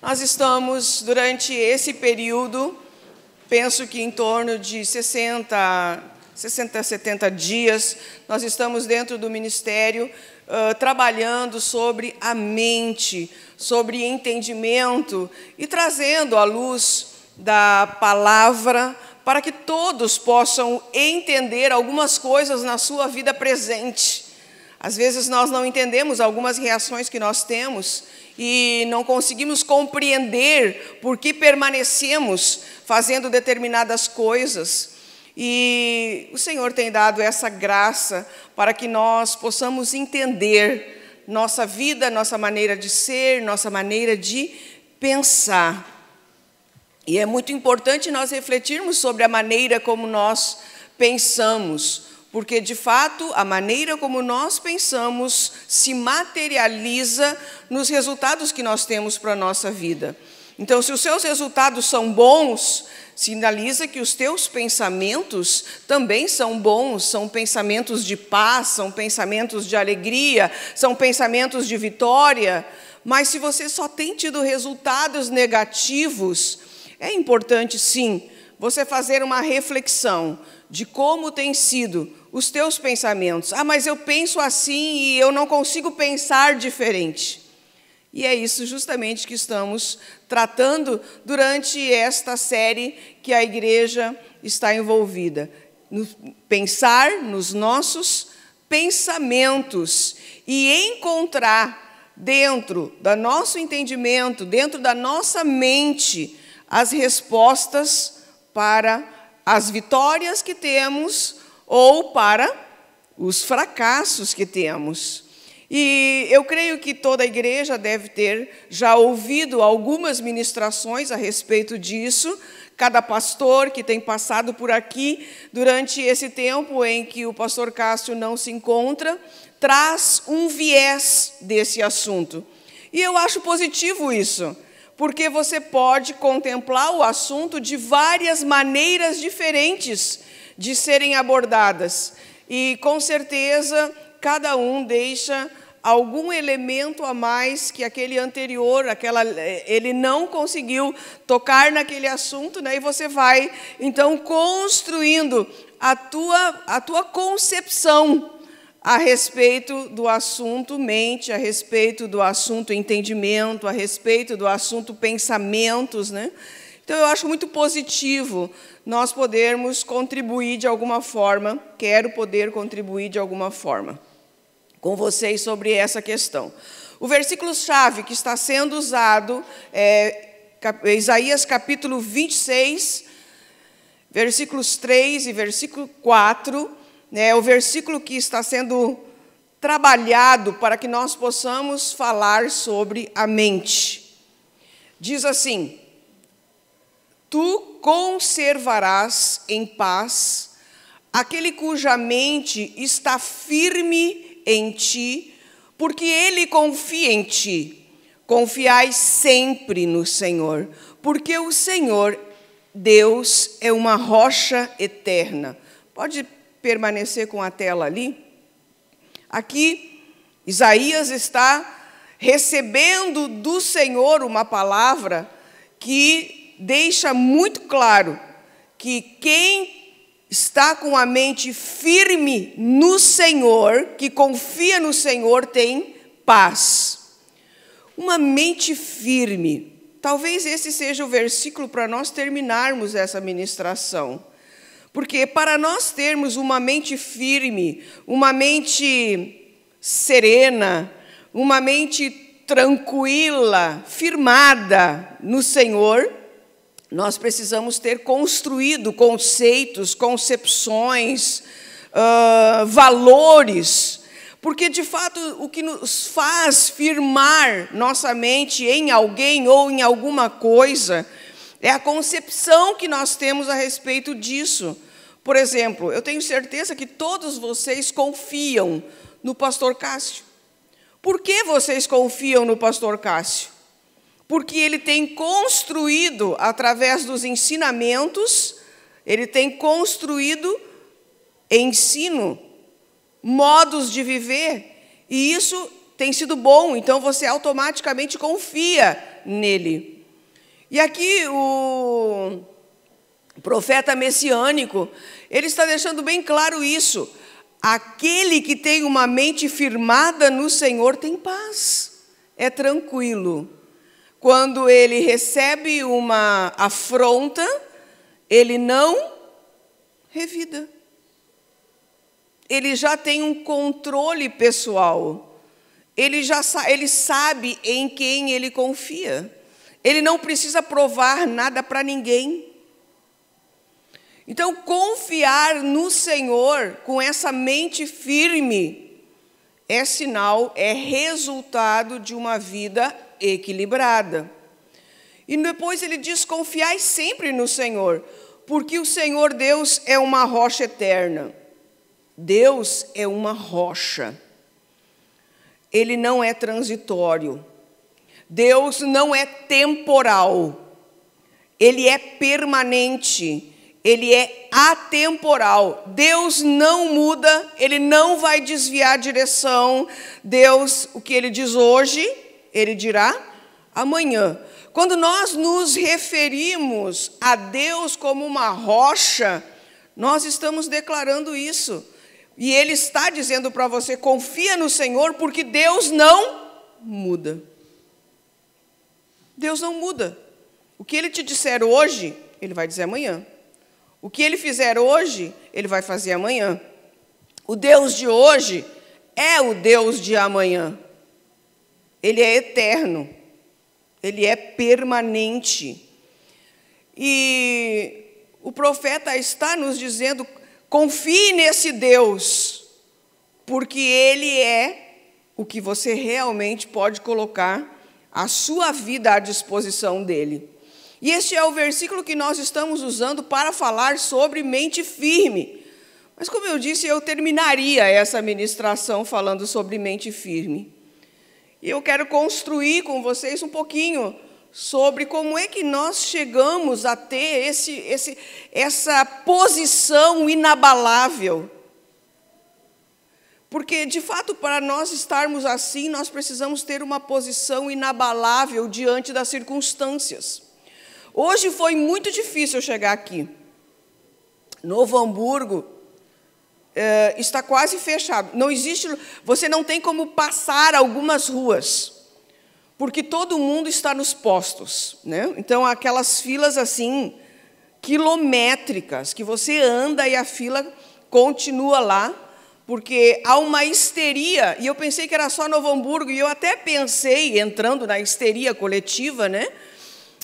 Nós estamos, durante esse período, penso que em torno de 60 a 70 dias, nós estamos dentro do ministério trabalhando sobre a mente, sobre entendimento e trazendo à luz da palavra para que todos possam entender algumas coisas na sua vida presente. Às vezes nós não entendemos algumas reações que nós temos e não conseguimos compreender por que permanecemos fazendo determinadas coisas. E o Senhor tem dado essa graça para que nós possamos entender nossa vida, nossa maneira de ser, nossa maneira de pensar. E é muito importante nós refletirmos sobre a maneira como nós pensamos, porque, de fato, a maneira como nós pensamos se materializa nos resultados que nós temos para a nossa vida. Então, se os seus resultados são bons, sinaliza que os teus pensamentos também são bons, são pensamentos de paz, são pensamentos de alegria, são pensamentos de vitória. Mas se você só tem tido resultados negativos, é importante, sim, você fazer uma reflexão de como tem sido os teus pensamentos. Ah, mas eu penso assim e eu não consigo pensar diferente. E é isso justamente que estamos tratando durante esta série que a igreja está envolvida. Pensar nos nossos pensamentos e encontrar dentro do nosso entendimento, dentro da nossa mente, as respostas para as vitórias que temos ou para os fracassos que temos. E eu creio que toda a igreja deve ter já ouvido algumas ministrações a respeito disso. Cada pastor que tem passado por aqui durante esse tempo em que o pastor Cássio não se encontra, traz um viés desse assunto. E eu acho positivo isso, porque você pode contemplar o assunto de várias maneiras diferentes de serem abordadas. E, com certeza, cada um deixa algum elemento a mais que aquele anterior, ele não conseguiu tocar naquele assunto, né? E você vai, então, construindo a tua concepção a respeito do assunto mente, a respeito do assunto entendimento, a respeito do assunto pensamentos, né? Então, eu acho muito positivo nós podermos contribuir de alguma forma, quero poder contribuir de alguma forma com vocês sobre essa questão. O versículo-chave que está sendo usado é Isaías capítulo 26, versículos 3 e versículo 4, é o versículo que está sendo trabalhado para que nós possamos falar sobre a mente. Diz assim: Tu conservarás em paz aquele cuja mente está firme em ti, porque ele confia em ti. Confiai sempre no Senhor, porque o Senhor, Deus, é uma rocha eterna. Pode permanecer com a tela ali? Aqui, Isaías está recebendo do Senhor uma palavra que deixa muito claro que quem está com a mente firme no Senhor, que confia no Senhor, tem paz. Uma mente firme. Talvez esse seja o versículo para nós terminarmos essa ministração. Porque para nós termos uma mente firme, uma mente serena, uma mente tranquila, firmada no Senhor, nós precisamos ter construído conceitos, concepções, valores, porque, de fato, o que nos faz firmar nossa mente em alguém ou em alguma coisa é a concepção que nós temos a respeito disso. Por exemplo, eu tenho certeza que todos vocês confiam no pastor Cássio. Por que vocês confiam no pastor Cássio? Porque ele tem construído, através dos ensinamentos, ele tem construído ensino, modos de viver, e isso tem sido bom, então você automaticamente confia nele. E aqui o profeta messiânico, ele está deixando bem claro isso. Aquele que tem uma mente firmada no Senhor tem paz, é tranquilo. Quando ele recebe uma afronta, ele não revida. Ele já tem um controle pessoal. Ele sabe em quem ele confia. Ele não precisa provar nada para ninguém. Então, confiar no Senhor com essa mente firme é sinal, é resultado de uma vida equilibrada. E depois ele diz: confiai sempre no Senhor, porque o Senhor Deus é uma rocha eterna. Deus é uma rocha. Ele não é transitório. Deus não é temporal. Ele é permanente. Ele é atemporal. Deus não muda, Ele não vai desviar a direção. Deus, o que Ele diz hoje, Ele dirá amanhã. Quando nós nos referimos a Deus como uma rocha, nós estamos declarando isso. E Ele está dizendo para você: confia no Senhor, porque Deus não muda. Deus não muda. O que Ele te disser hoje, Ele vai dizer amanhã. O que Ele fizer hoje, Ele vai fazer amanhã. O Deus de hoje é o Deus de amanhã. Ele é eterno. Ele é permanente. E o profeta está nos dizendo: confie nesse Deus, porque Ele é o que você realmente pode colocar a sua vida à disposição dEle. E este é o versículo que nós estamos usando para falar sobre mente firme. Mas, como eu disse, eu terminaria essa ministração falando sobre mente firme. E eu quero construir com vocês um pouquinho sobre como é que nós chegamos a ter essa posição inabalável. Porque, de fato, para nós estarmos assim, nós precisamos ter uma posição inabalável diante das circunstâncias. Hoje foi muito difícil chegar aqui. Novo Hamburgo está quase fechado. Não existe, você não tem como passar algumas ruas, porque todo mundo está nos postos, né? Então, aquelas filas assim, quilométricas, que você anda e a fila continua lá, porque há uma histeria, e eu pensei que era só Novo Hamburgo, e eu até pensei, entrando na histeria coletiva, né?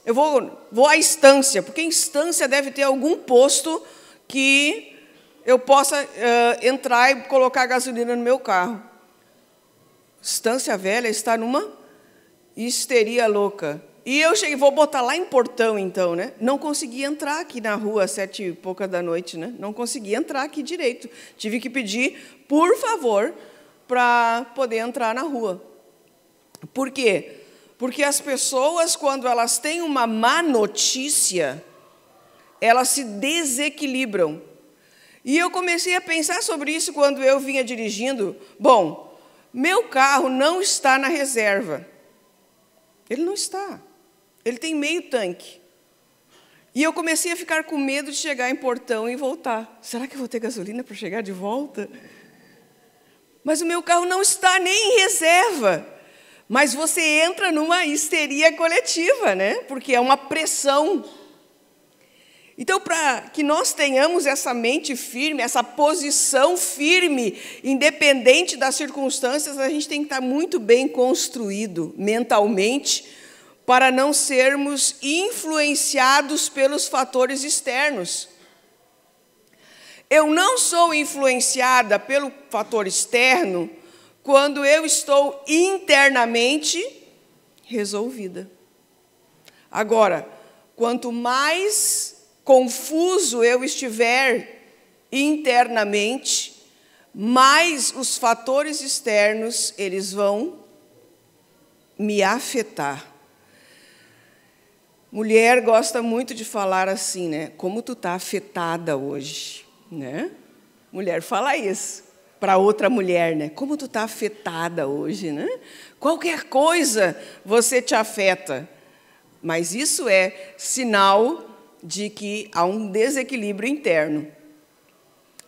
Eu vou à Estância, porque em Estância deve ter algum posto que eu possa entrar e colocar gasolina no meu carro. Estância Velha está numa histeria louca. E eu cheguei, vou botar lá em Portão, então, né? Não consegui entrar aqui na rua às 7h pouca da noite, né? Não consegui entrar aqui direito. Tive que pedir, por favor, para poder entrar na rua. Por quê? Porque as pessoas, quando elas têm uma má notícia, elas se desequilibram. E eu comecei a pensar sobre isso quando eu vinha dirigindo. Bom, meu carro não está na reserva. Ele não está. Ele tem meio tanque. E eu comecei a ficar com medo de chegar em Portão e voltar. Será que eu vou ter gasolina para chegar de volta? Mas o meu carro não está nem em reserva. Mas você entra numa histeria coletiva, né? Porque é uma pressão. Então, para que nós tenhamos essa mente firme, essa posição firme, independente das circunstâncias, a gente tem que estar muito bem construído mentalmente, para não sermos influenciados pelos fatores externos. Eu não sou influenciada pelo fator externo quando eu estou internamente resolvida. Agora, quanto mais confuso eu estiver internamente, mais os fatores externos, eles vão me afetar. Mulher gosta muito de falar assim, né? Como tu está afetada hoje, né? Mulher fala isso para outra mulher, né? Como tu está afetada hoje, né? Qualquer coisa você te afeta. mas isso é sinal de que há um desequilíbrio interno.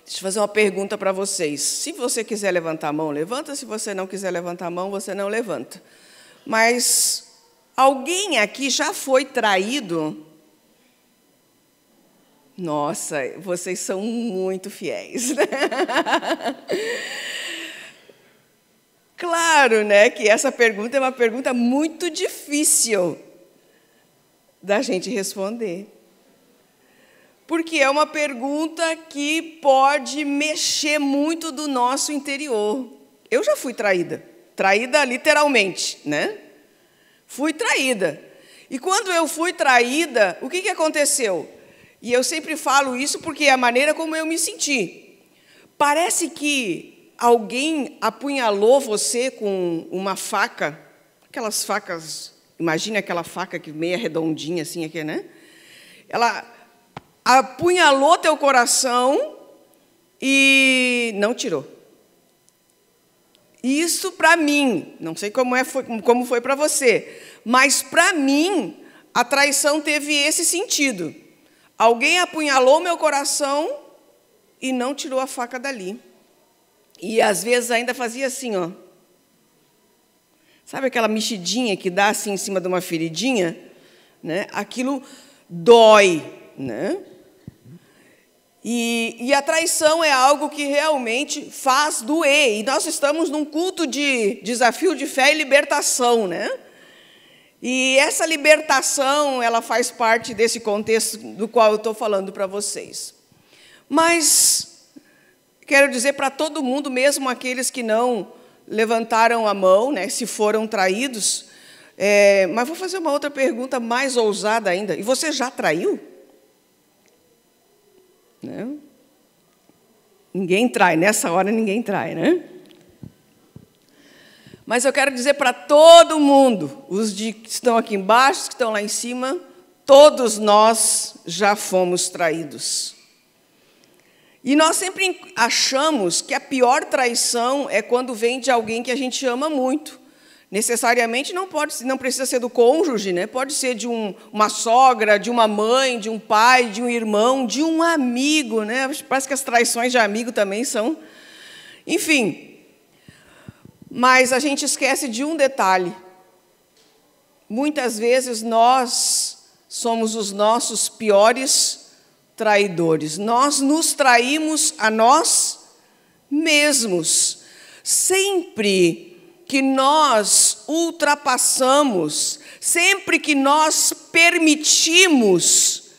Deixa eu fazer uma pergunta para vocês. Se você quiser levantar a mão, levanta. Se você não quiser levantar a mão, você não levanta. Mas alguém aqui já foi traído? Nossa, vocês são muito fiéis, né? Claro, né, que essa pergunta é uma pergunta muito difícil da gente responder. Porque é uma pergunta que pode mexer muito do nosso interior. Eu já fui traída. Traída literalmente, né? Fui traída. E quando eu fui traída, o que aconteceu? E eu sempre falo isso porque é a maneira como eu me senti. Parece que alguém apunhalou você com uma faca, aquelas facas, imagina aquela faca que meia redondinha assim, aqui, né? Ela apunhalou teu coração e não tirou. Isso para mim, não sei como foi para você, mas para mim a traição teve esse sentido. Alguém apunhalou meu coração e não tirou a faca dali. E às vezes ainda fazia assim, ó. Sabe aquela mexidinha que dá assim em cima de uma feridinha, né? Aquilo dói, né? E a traição é algo que realmente faz doer. E nós estamos num culto de desafio de fé e libertação, né? E essa libertação, ela faz parte desse contexto do qual eu estou falando para vocês. Mas quero dizer para todo mundo, mesmo aqueles que não levantaram a mão, né, se foram traídos, mas vou fazer uma outra pergunta mais ousada ainda. E você já traiu? Né? Ninguém trai, nessa hora ninguém trai, né? Mas eu quero dizer para todo mundo, os que estão aqui embaixo, os que estão lá em cima, todos nós já fomos traídos. E nós sempre achamos que a pior traição é quando vem de alguém que a gente ama muito. Necessariamente não precisa ser do cônjuge, né? Pode ser de uma sogra, de uma mãe, de um pai, de um irmão, de um amigo, né? Parece que as traições de amigo também são. Enfim, mas a gente esquece de um detalhe. Muitas vezes nós somos os nossos piores traidores. Nós nos traímos a nós mesmos. Sempre que nós ultrapassamos, sempre que nós permitimos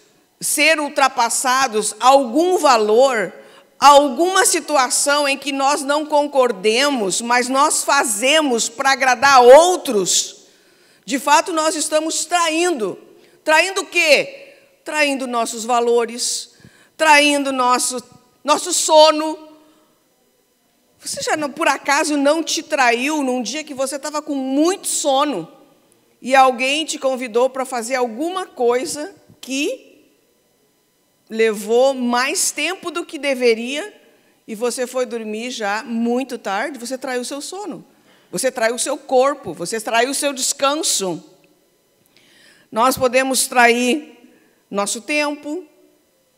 ser ultrapassados algum valor, alguma situação em que nós não concordemos, mas nós fazemos para agradar outros, de fato nós estamos traindo. Traindo o quê? Traindo nossos valores, traindo nosso sono. Você já, por acaso, não te traiu num dia que você estava com muito sono e alguém te convidou para fazer alguma coisa que levou mais tempo do que deveria e você foi dormir já muito tarde? Você traiu o seu sono, você traiu o seu corpo, você traiu o seu descanso. Nós podemos trair nosso tempo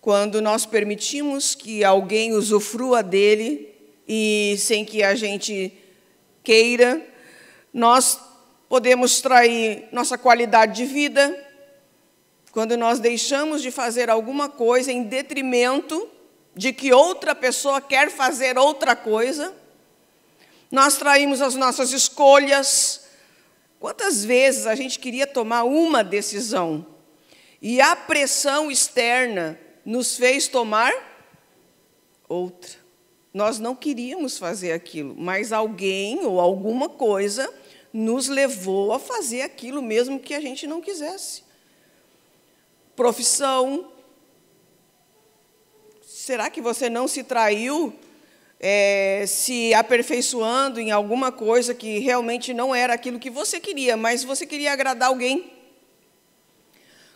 quando nós permitimos que alguém usufrua dele e sem que a gente queira. Nós podemos trair nossa qualidade de vida quando nós deixamos de fazer alguma coisa em detrimento de que outra pessoa quer fazer outra coisa. Nós traímos as nossas escolhas. Quantas vezes a gente queria tomar uma decisão e a pressão externa nos fez tomar outra? Nós não queríamos fazer aquilo, mas alguém ou alguma coisa nos levou a fazer aquilo mesmo que a gente não quisesse. Profissão. Será que você não se traiu se aperfeiçoando em alguma coisa que realmente não era aquilo que você queria, mas você queria agradar alguém?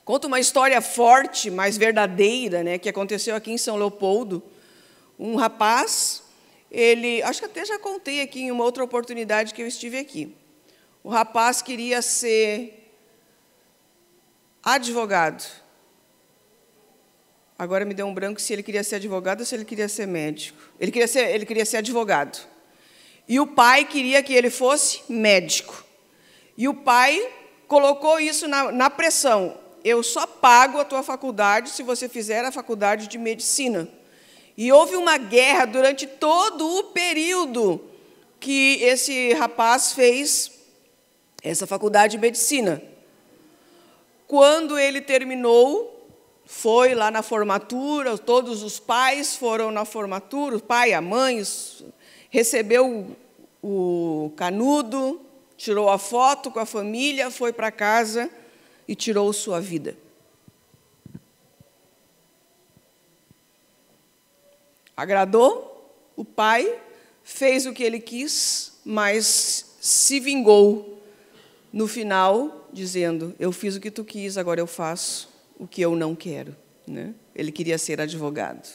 Conto uma história forte, mas verdadeira, né, que aconteceu aqui em São Leopoldo. Um rapaz, acho que até já contei aqui em uma outra oportunidade que eu estive aqui. O rapaz queria ser advogado. Agora me deu um branco se ele queria ser advogado ou se ele queria ser médico. Ele queria ser advogado. E o pai queria que ele fosse médico. E o pai colocou isso na pressão. Eu só pago a tua faculdade se você fizer a faculdade de medicina. E houve uma guerra durante todo o período que esse rapaz fez essa faculdade de medicina. Quando ele terminou, foi lá na formatura, todos os pais foram na formatura, o pai, a mãe, recebeu o canudo, tirou a foto com a família, foi para casa e tirou sua vida. Agradou o pai, fez o que ele quis, mas se vingou no final, dizendo: eu fiz o que tu quis, agora eu faço o que eu não quero. Né? Ele queria ser advogado.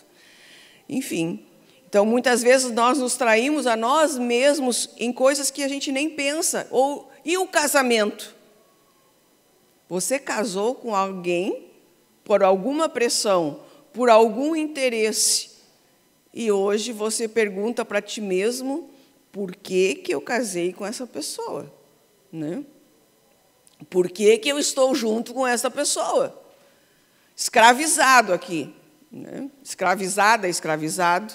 Enfim, então, muitas vezes, nós nos traímos a nós mesmos em coisas que a gente nem pensa. E o casamento? Você casou com alguém por alguma pressão, por algum interesse, e hoje você pergunta para ti mesmo: por que eu casei com essa pessoa? Né? Por que eu estou junto com essa pessoa? Escravizado aqui. Né? Escravizada, escravizado.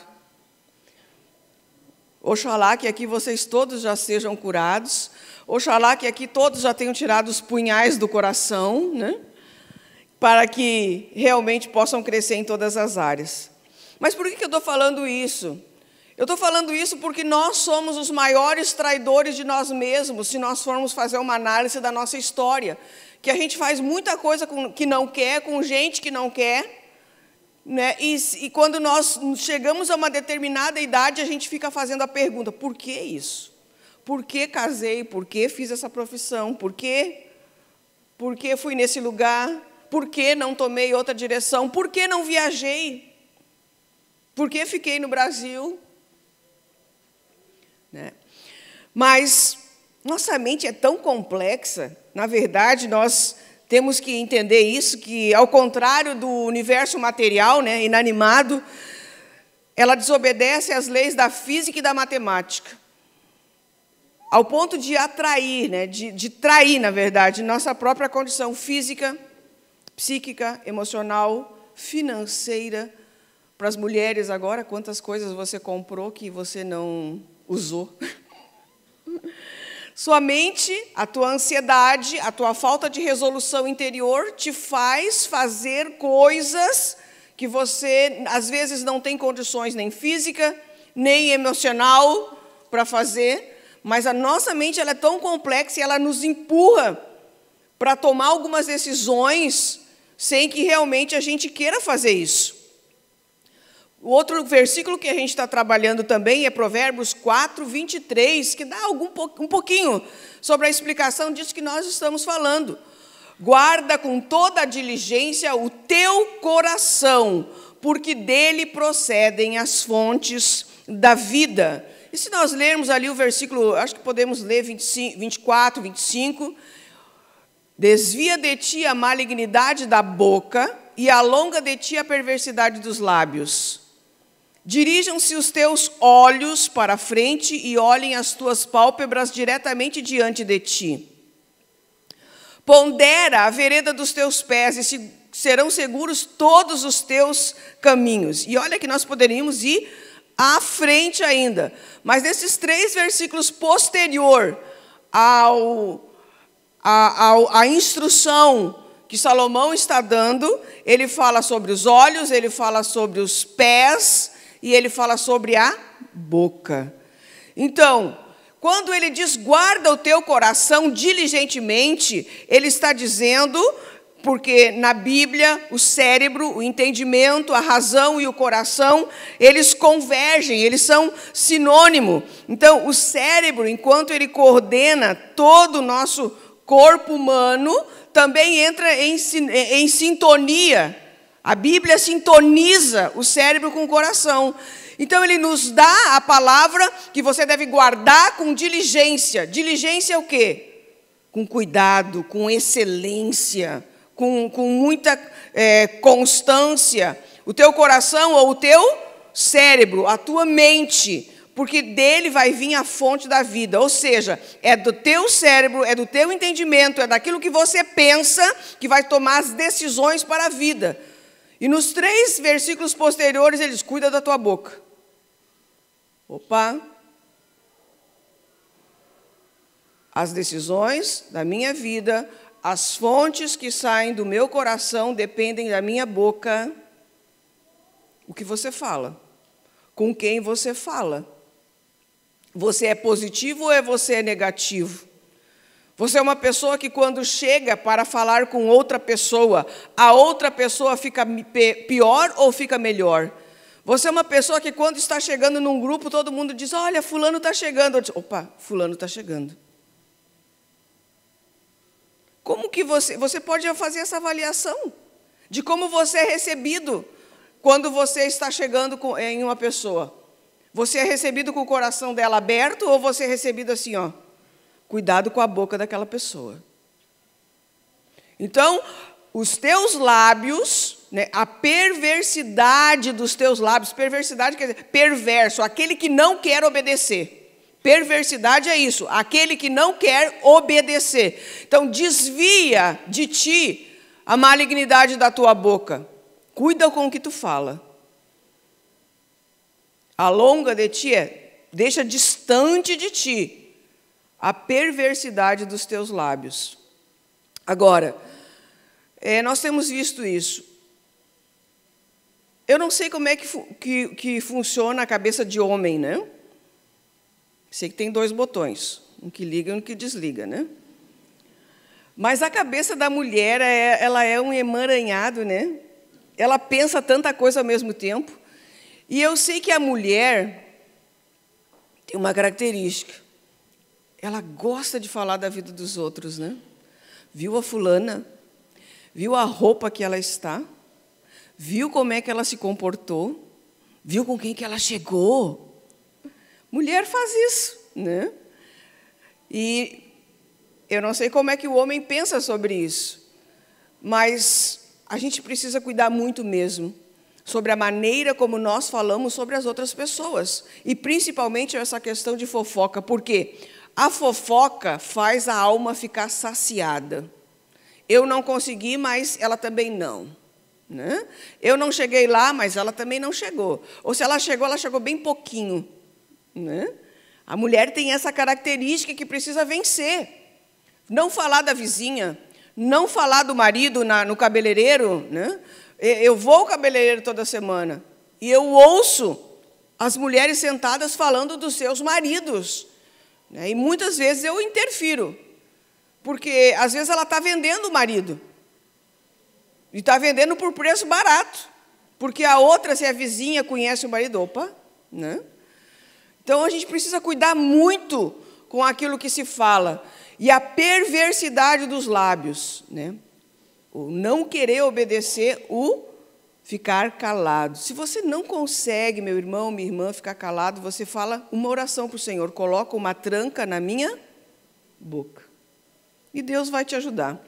Oxalá que aqui vocês todos já sejam curados. Oxalá que aqui todos já tenham tirado os punhais do coração, né? Para que realmente possam crescer em todas as áreas. Mas por que eu estou falando isso? Eu estou falando isso porque nós somos os maiores traidores de nós mesmos, se nós formos fazer uma análise da nossa história. Que a gente faz muita coisa que não quer, com gente que não quer. Né? E quando nós chegamos a uma determinada idade, a gente fica fazendo a pergunta: por que isso? Por que casei? Por que fiz essa profissão? Por que fui nesse lugar? Por que não tomei outra direção? Por que não viajei? Por que fiquei no Brasil? Né? Mas nossa mente é tão complexa. Na verdade, nós temos que entender isso, que, ao contrário do universo material, né, inanimado, ela desobedece às leis da física e da matemática, ao ponto de atrair, né, de trair, na verdade, nossa própria condição física, psíquica, emocional, financeira. Para as mulheres agora, quantas coisas você comprou que você não usou? Sua mente, a tua ansiedade, a tua falta de resolução interior te faz fazer coisas que você, às vezes, não tem condições nem física, nem emocional para fazer, mas a nossa mente ela é tão complexa e ela nos empurra para tomar algumas decisões sem que realmente a gente queira fazer isso. O outro versículo que a gente está trabalhando também é Provérbios 4, 23, que dá um pouquinho sobre a explicação disso que nós estamos falando. Guarda com toda a diligência o teu coração, porque dele procedem as fontes da vida. E se nós lermos ali o versículo, acho que podemos ler 24, 25, desvia de ti a malignidade da boca e alonga de ti a perversidade dos lábios. Dirijam-se os teus olhos para a frente e olhem as tuas pálpebras diretamente diante de ti. Pondera a vereda dos teus pés e serão seguros todos os teus caminhos. E olha que nós poderíamos ir à frente ainda. Mas nesses 3 versículos posterior à instrução que Salomão está dando, ele fala sobre os olhos, ele fala sobre os pés, e ele fala sobre a boca. Então, quando ele diz guarda o teu coração diligentemente, ele está dizendo, porque na Bíblia o cérebro, o entendimento, a razão e o coração, eles convergem, eles são sinônimo. Então, o cérebro, enquanto ele coordena todo o nosso corpo humano, também entra em sintonia. A Bíblia sintoniza o cérebro com o coração. Então, ele nos dá a palavra que você deve guardar com diligência. Diligência é o quê? Com cuidado, com excelência, com muita constância, o teu coração ou o teu cérebro, a tua mente, porque dele vai vir a fonte da vida. Ou seja, é do teu cérebro, é do teu entendimento, é daquilo que você pensa que vai tomar as decisões para a vida. E nos 3 versículos posteriores, ele diz: cuida da tua boca. Opa! As decisões da minha vida, as fontes que saem do meu coração dependem da minha boca. O que você fala? Com quem você fala? Você é positivo ou você é negativo? Você é uma pessoa que, quando chega para falar com outra pessoa, a outra pessoa fica pior ou fica melhor? Você é uma pessoa que, quando está chegando num grupo, todo mundo diz: olha, fulano está chegando. Eu digo: opa, fulano está chegando. Como que você pode fazer essa avaliação de como você é recebido quando você está chegando em uma pessoa? Você é recebido com o coração dela aberto ou você é recebido assim, ó? Cuidado com a boca daquela pessoa. Então, os teus lábios, né, a perversidade dos teus lábios, perversidade quer dizer perverso, aquele que não quer obedecer. Perversidade é isso, aquele que não quer obedecer. Então, desvia de ti a malignidade da tua boca. Cuida com o que tu fala. Alonga de ti deixa distante de ti a perversidade dos teus lábios. Agora, nós temos visto isso. Eu não sei como é que funciona a cabeça de homem, né? Sei que tem 2 botões, um que liga e um que desliga, né? Mas a cabeça da mulher, ela é um emaranhado, né? Ela pensa tanta coisa ao mesmo tempo. E eu sei que a mulher tem uma característica. Ela gosta de falar da vida dos outros, né? Viu a fulana? Viu a roupa que ela está? Viu como é que ela se comportou? Viu com quem que ela chegou? Mulher faz isso, né? E eu não sei como é que o homem pensa sobre isso, mas a gente precisa cuidar muito mesmo sobre a maneira como nós falamos sobre as outras pessoas. E principalmente essa questão de fofoca, porque a fofoca faz a alma ficar saciada. Eu não consegui, mas ela também não. Né? Eu não cheguei lá, mas ela também não chegou. Ou se ela chegou bem pouquinho. Né? A mulher tem essa característica que precisa vencer. Não falar da vizinha, não falar do marido no cabeleireiro, né? Eu vou ao cabeleireiro toda semana e eu ouço as mulheres sentadas falando dos seus maridos, né? E muitas vezes eu interfiro, porque às vezes ela está vendendo o marido e está vendendo por preço barato, porque a outra, se a vizinha conhece o marido, opa, né? Então a gente precisa cuidar muito com aquilo que se fala. E a perversidade dos lábios, né? O não querer obedecer, o ficar calado. Se você não consegue, meu irmão, minha irmã, ficar calado, você fala uma oração para o Senhor. Coloca uma tranca na minha boca. E Deus vai te ajudar.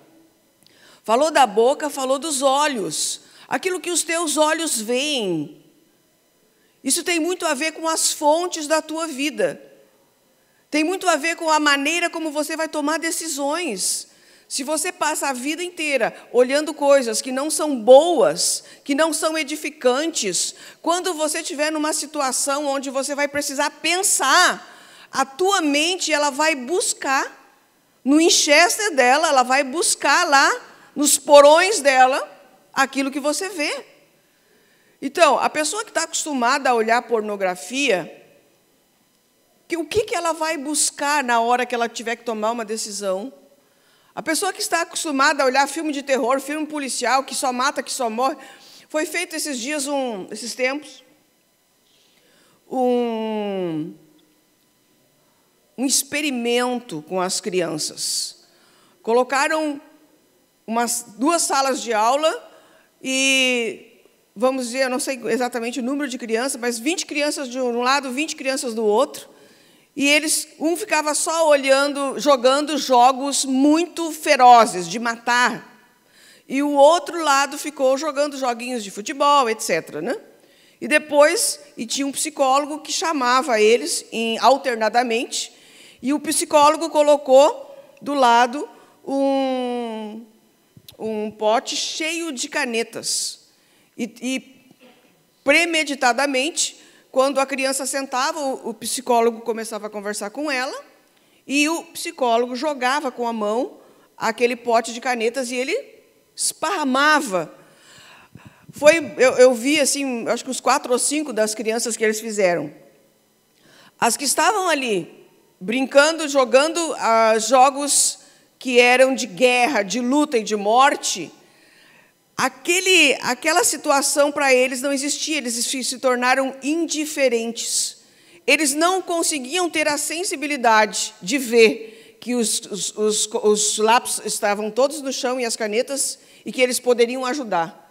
Falou da boca, falou dos olhos. Aquilo que os teus olhos veem. Isso tem muito a ver com as fontes da tua vida. Tem muito a ver com a maneira como você vai tomar decisões. Se você passa a vida inteira olhando coisas que não são boas, que não são edificantes, quando você estiver numa situação onde você vai precisar pensar, a tua mente ela vai buscar, no Winchester dela, ela vai buscar lá, nos porões dela, aquilo que você vê. Então, a pessoa que está acostumada a olhar pornografia, o que ela vai buscar na hora que ela tiver que tomar uma decisão? A pessoa que está acostumada a olhar filme de terror, filme policial, que só mata, que só morre. Foi feito esses dias, esses tempos, um experimento com as crianças. Colocaram 2 salas de aula e, vamos dizer, eu não sei exatamente o número de crianças, mas 20 crianças de um lado, 20 crianças do outro. E um ficava só olhando, jogando jogos muito ferozes, de matar. e o outro lado ficou jogando joguinhos de futebol, etc., né? E depois, tinha um psicólogo que chamava eles alternadamente, e o psicólogo colocou do lado um pote cheio de canetas. E premeditadamente, quando a criança sentava, o psicólogo começava a conversar com ela, e o psicólogo jogava com a mão aquele pote de canetas e ele esparramava. Eu vi, assim, acho que uns 4 ou 5 das crianças que eles fizeram. As que estavam ali, brincando, jogando jogos que eram de guerra, de luta e de morte, aquela situação para eles não existia, eles se tornaram indiferentes. Eles não conseguiam ter a sensibilidade de ver que os lápis estavam todos no chão e as canetas, e que eles poderiam ajudar.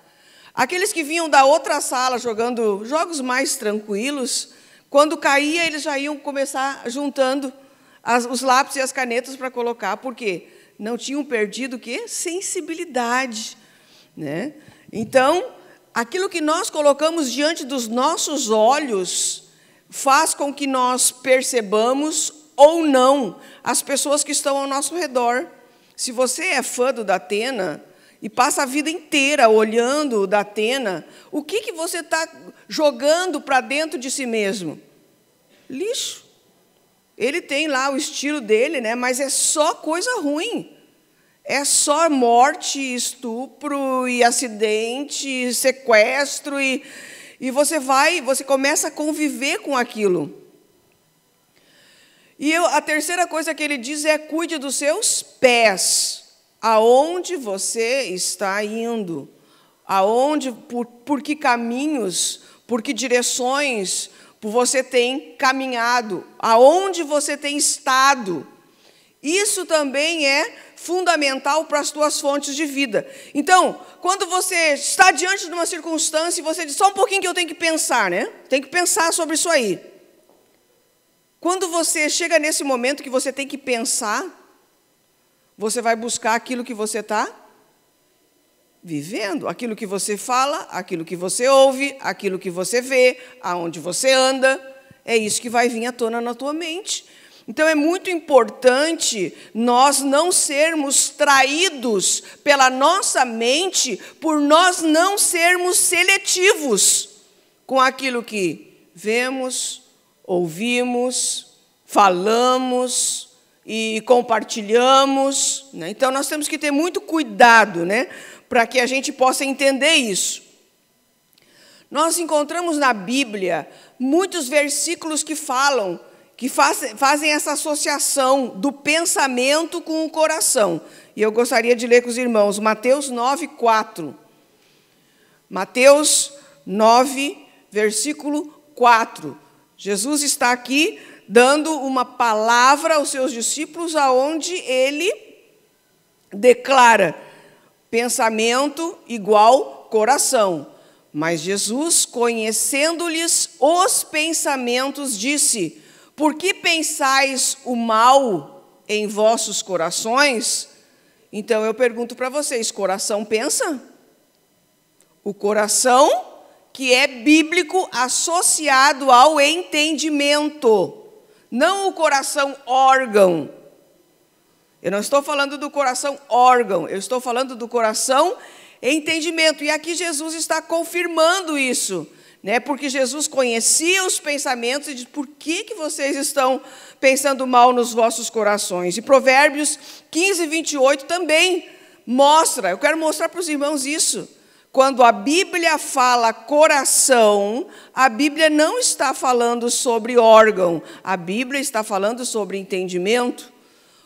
Aqueles que vinham da outra sala jogando jogos mais tranquilos, quando caía, eles já iam começar juntando os lápis e as canetas para colocar. Por quê? Não tinham perdido o quê? Sensibilidade, né? Então, aquilo que nós colocamos diante dos nossos olhos faz com que nós percebamos ou não as pessoas que estão ao nosso redor. Se você é fã do Datena e passa a vida inteira olhando o Datena, o que você está jogando para dentro de si mesmo? Lixo. Ele tem lá o estilo dele, né? Mas é só coisa ruim. É só morte, estupro, e acidente, e sequestro, e você começa a conviver com aquilo. E a terceira coisa que ele diz é: cuide dos seus pés. Aonde você está indo? Por que caminhos, por que direções você tem caminhado? Aonde você tem estado? Isso também é fundamental para as tuas fontes de vida. Então, quando você está diante de uma circunstância e você diz: só um pouquinho que eu tenho que pensar, né? Tem que pensar sobre isso aí. Quando você chega nesse momento que você tem que pensar, você vai buscar aquilo que você está vivendo, aquilo que você fala, aquilo que você ouve, aquilo que você vê, aonde você anda. É isso que vai vir à tona na tua mente. Então, é muito importante nós não sermos traídos pela nossa mente, por nós não sermos seletivos com aquilo que vemos, ouvimos, falamos e compartilhamos, né? Então, nós temos que ter muito cuidado, né, para que a gente possa entender isso. Nós encontramos na Bíblia muitos versículos que falam, que fazem essa associação do pensamento com o coração. E eu gostaria de ler com os irmãos Mateus 9, 4. Mateus 9, versículo 4. Jesus está aqui dando uma palavra aos seus discípulos, aonde ele declara: pensamento igual coração. Mas Jesus, conhecendo-lhes os pensamentos, disse: por que pensais o mal em vossos corações? Então, eu pergunto para vocês: coração pensa? O coração que é bíblico associado ao entendimento, não o coração órgão. Eu não estou falando do coração órgão, eu estou falando do coração entendimento. E aqui Jesus está confirmando isso, né? Porque Jesus conhecia os pensamentos e diz: por que vocês estão pensando mal nos vossos corações? E Provérbios 15, 28 também mostra, eu quero mostrar para os irmãos isso. Quando a Bíblia fala coração, a Bíblia não está falando sobre órgão, a Bíblia está falando sobre entendimento.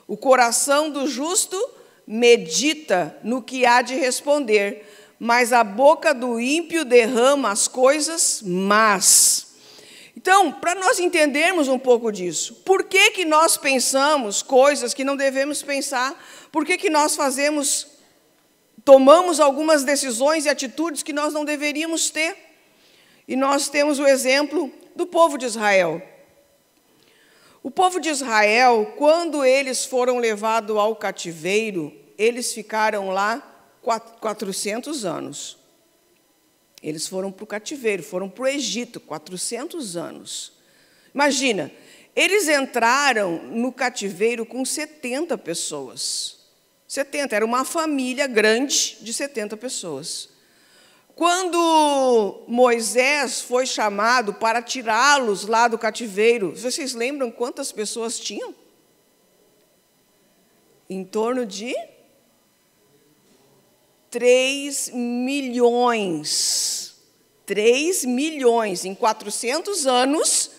O coração do justo medita no que há de responder, mas a boca do ímpio derrama as coisas más. Então, para nós entendermos um pouco disso, por que nós pensamos coisas que não devemos pensar? Por que nós tomamos algumas decisões e atitudes que nós não deveríamos ter? E nós temos o exemplo do povo de Israel. O povo de Israel, quando eles foram levados ao cativeiro, eles ficaram lá 400 anos. Eles foram para o cativeiro, foram para o Egito, 400 anos. Imagina, eles entraram no cativeiro com 70 pessoas. 70, era uma família grande de 70 pessoas. Quando Moisés foi chamado para tirá-los lá do cativeiro, vocês lembram quantas pessoas tinham? Em torno de 3 milhões. 3 milhões. Em 400 anos,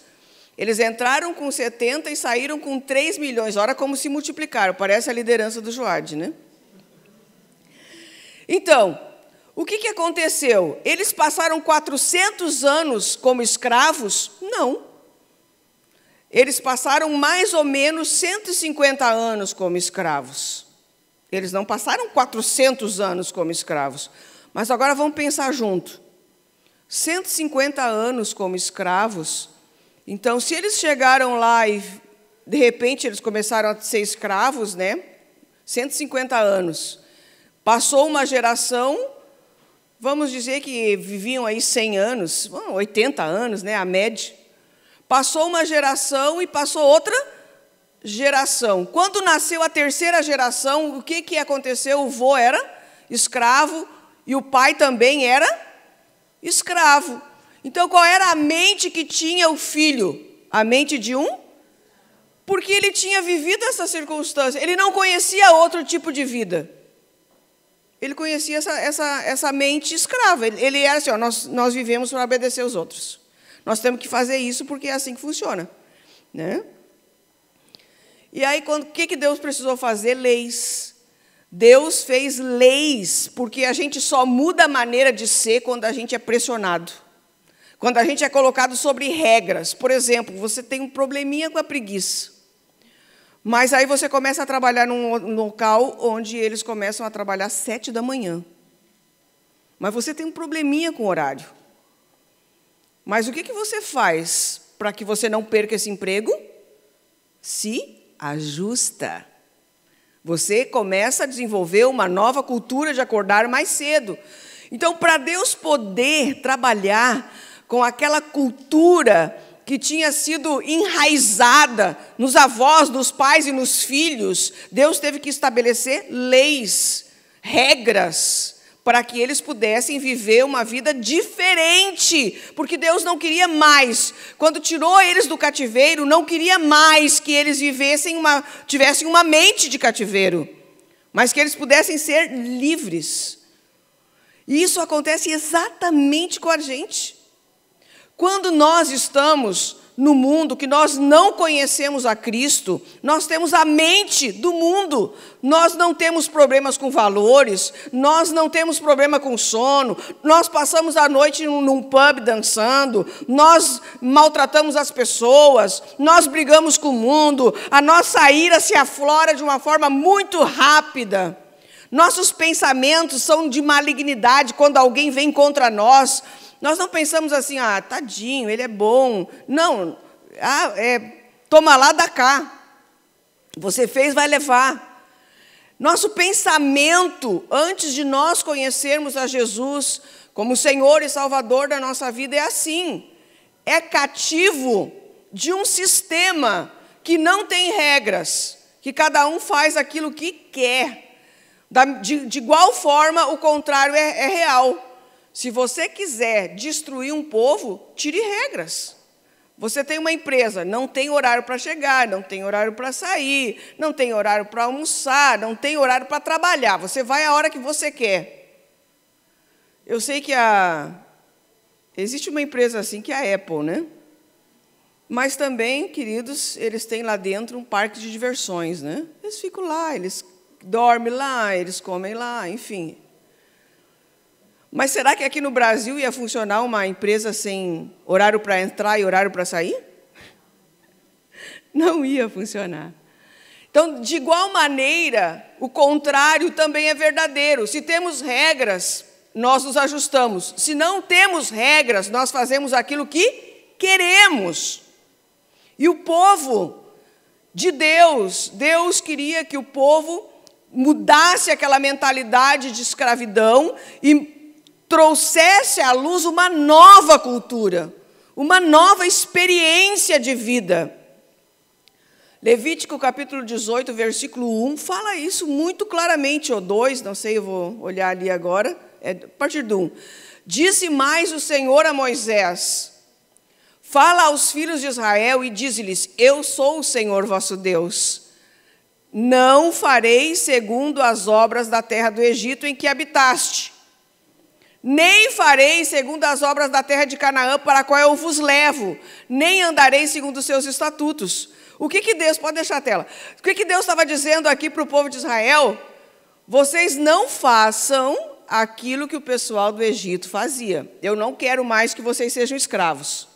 eles entraram com 70 e saíram com 3 milhões. Olha como se multiplicaram. Parece a liderança do Joad, né? Então, o que aconteceu? Eles passaram 400 anos como escravos? Não. Eles passaram mais ou menos 150 anos como escravos. Eles não passaram 400 anos como escravos. Mas agora vamos pensar junto. 150 anos como escravos. Então, se eles chegaram lá e, de repente, eles começaram a ser escravos, né? 150 anos. Passou uma geração, vamos dizer que viviam aí 100 anos, 80 anos, né? A média. Passou uma geração e passou outra geração. Quando nasceu a terceira geração, o que aconteceu? O vô era escravo e o pai também era escravo. Então, qual era a mente que tinha o filho? A mente de um? Porque ele tinha vivido essa circunstância. Ele não conhecia outro tipo de vida. Ele conhecia essa mente escrava. Ele era assim, ó, nós vivemos para obedecer os outros. Nós temos que fazer isso porque é assim que funciona, né? E aí, o que Deus precisou fazer? Leis. Deus fez leis, porque a gente só muda a maneira de ser quando a gente é pressionado. Quando a gente é colocado sobre regras. Por exemplo, você tem um probleminha com a preguiça. Mas aí você começa a trabalhar num local onde eles começam a trabalhar às 7 da manhã. Mas você tem um probleminha com o horário. Mas o que você faz para que você não perca esse emprego? Se ajusta. Você começa a desenvolver uma nova cultura de acordar mais cedo. Então, para Deus poder trabalhar com aquela cultura que tinha sido enraizada nos avós, nos pais e nos filhos, Deus teve que estabelecer leis, regras, para que eles pudessem viver uma vida diferente, porque Deus não queria mais, quando tirou eles do cativeiro, não queria mais que eles tivessem uma mente de cativeiro, mas que eles pudessem ser livres. E isso acontece exatamente com a gente. Quando nós estamos no mundo, que nós não conhecemos a Cristo, nós temos a mente do mundo, nós não temos problemas com valores, nós não temos problema com sono, nós passamos a noite num pub dançando, nós maltratamos as pessoas, nós brigamos com o mundo, a nossa ira se aflora de uma forma muito rápida. Nossos pensamentos são de malignidade quando alguém vem contra nós. Nós não pensamos assim, tadinho, ele é bom. Não, toma lá, dá cá. Você fez, vai levar. Nosso pensamento, antes de nós conhecermos a Jesus como Senhor e Salvador da nossa vida, é assim. É cativo de um sistema que não tem regras, que cada um faz aquilo que quer. De igual forma, o contrário é real. Se você quiser destruir um povo, tire regras. Você tem uma empresa, não tem horário para chegar, não tem horário para sair, não tem horário para almoçar, não tem horário para trabalhar. Você vai a hora que você quer. Eu sei que existe uma empresa assim, que é a Apple, né? Mas também, queridos, eles têm lá dentro um parque de diversões, né? Eles ficam lá, eles dormem lá, eles comem lá, enfim. Mas será que aqui no Brasil ia funcionar uma empresa sem horário para entrar e horário para sair? Não ia funcionar. Então, de igual maneira, o contrário também é verdadeiro. Se temos regras, nós nos ajustamos. Se não temos regras, nós fazemos aquilo que queremos. E o povo de Deus, Deus queria que o povo mudasse aquela mentalidade de escravidão e trouxesse à luz uma nova cultura, uma nova experiência de vida. Levítico capítulo 18, versículo 1, fala isso muito claramente, ou 2, não sei, eu vou olhar ali agora, a partir do 1. Disse mais o Senhor a Moisés: fala aos filhos de Israel e dize-lhes: eu sou o Senhor vosso Deus. Não farei segundo as obras da terra do Egito em que habitaste, nem farei segundo as obras da terra de Canaã para a qual eu vos levo, nem andarei segundo os seus estatutos. O que Deus, pode deixar a tela, o que Deus estava dizendo aqui para o povo de Israel? Vocês não façam aquilo que o pessoal do Egito fazia. Eu não quero mais que vocês sejam escravos.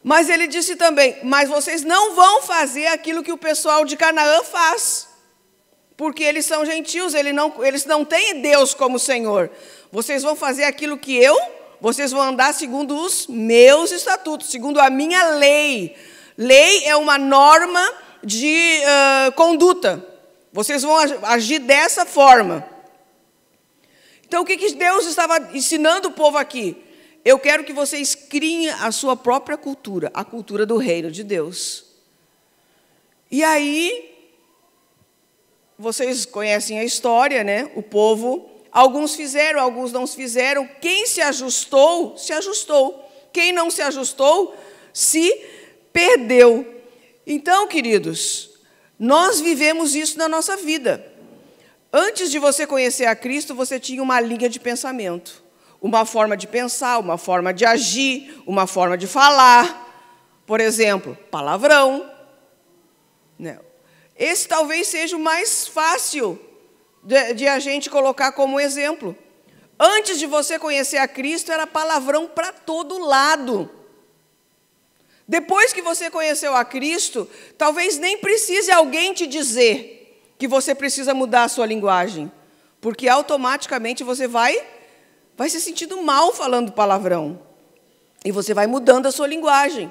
Mas ele disse também, mas vocês não vão fazer aquilo que o pessoal de Canaã faz, porque eles são gentios, eles não têm Deus como Senhor. Vocês vão fazer aquilo que vocês vão andar segundo os meus estatutos, segundo a minha lei. Lei é uma norma de conduta. Vocês vão agir dessa forma. Então, o que Deus estava ensinando o povo aqui? Eu quero que vocês criem a sua própria cultura, a cultura do reino de Deus. E aí, vocês conhecem a história, né? O povo, alguns fizeram, alguns não fizeram. Quem se ajustou, se ajustou. Quem não se ajustou, se perdeu. Então, queridos, nós vivemos isso na nossa vida. Antes de você conhecer a Cristo, você tinha uma linha de pensamento, uma forma de pensar, uma forma de agir, uma forma de falar. Por exemplo, palavrão. Esse talvez seja o mais fácil de a gente colocar como exemplo. Antes de você conhecer a Cristo, era palavrão para todo lado. Depois que você conheceu a Cristo, talvez nem precise alguém te dizer que você precisa mudar a sua linguagem, porque automaticamente você vai se sentindo mal falando palavrão, e você vai mudando a sua linguagem.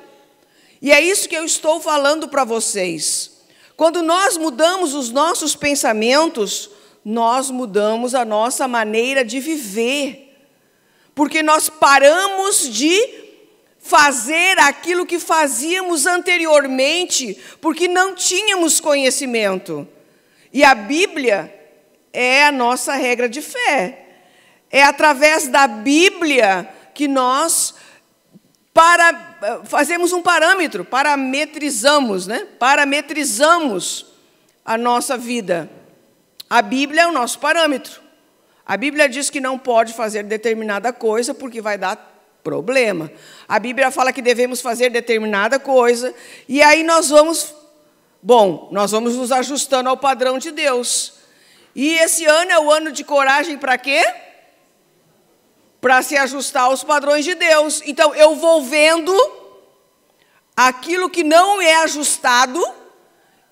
E é isso que eu estou falando para vocês. Quando nós mudamos os nossos pensamentos, nós mudamos a nossa maneira de viver, porque nós paramos de fazer aquilo que fazíamos anteriormente, porque não tínhamos conhecimento. E a Bíblia é a nossa regra de fé. É através da Bíblia que nós fazemos um parâmetro, parametrizamos a nossa vida. A Bíblia é o nosso parâmetro. A Bíblia diz que não pode fazer determinada coisa porque vai dar problema. A Bíblia fala que devemos fazer determinada coisa, e aí nós vamos nos ajustando ao padrão de Deus. E esse ano é o ano de coragem para quê? Para se ajustar aos padrões de Deus. Então, eu vou vendo aquilo que não é ajustado,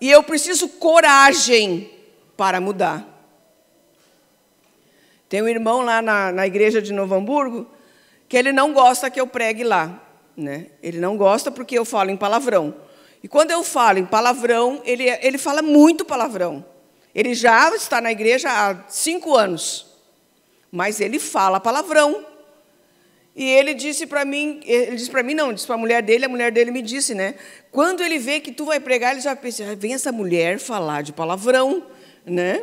e eu preciso coragem para mudar. Tem um irmão lá na igreja de Novo Hamburgo, que ele não gosta que eu pregue lá, né? Ele não gosta porque eu falo em palavrão. E quando eu falo em palavrão, ele fala muito palavrão. Ele já está na igreja há 5 anos, mas ele fala palavrão. E ele disse para mim, disse para a mulher dele me disse, né? Quando ele vê que tu vai pregar, ele já pensa, vem essa mulher falar de palavrão, né?